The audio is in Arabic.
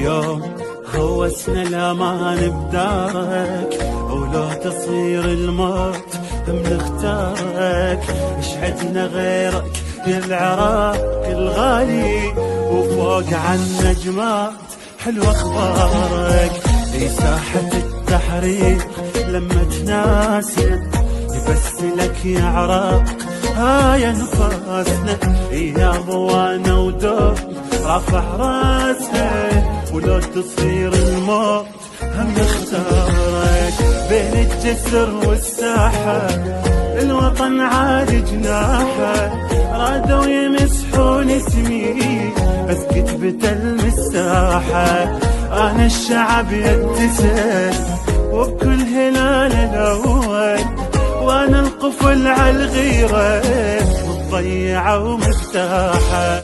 اليوم خوسنا الأمان بدارك، ولو تصير الموت بنختارك. اشعدنا غيرك يا العراق الغالي، وفوق عالنجمات حلوة اخبارك. في ساحة التحرير لما تناسنا يبسلك يا عراق هاي انفاسنا. يا ضوانا ودوب رافع راسك، ولو تصير الموت هم نختارك. بين الجسر والساحة الوطن عالي جناحه، رادوا يمسحون اسمي بس كتبت المساحة. أنا الشعب يتسل وبكل هلال الأول، وأنا القفل عالغيرة مضيعة ومفتاحة.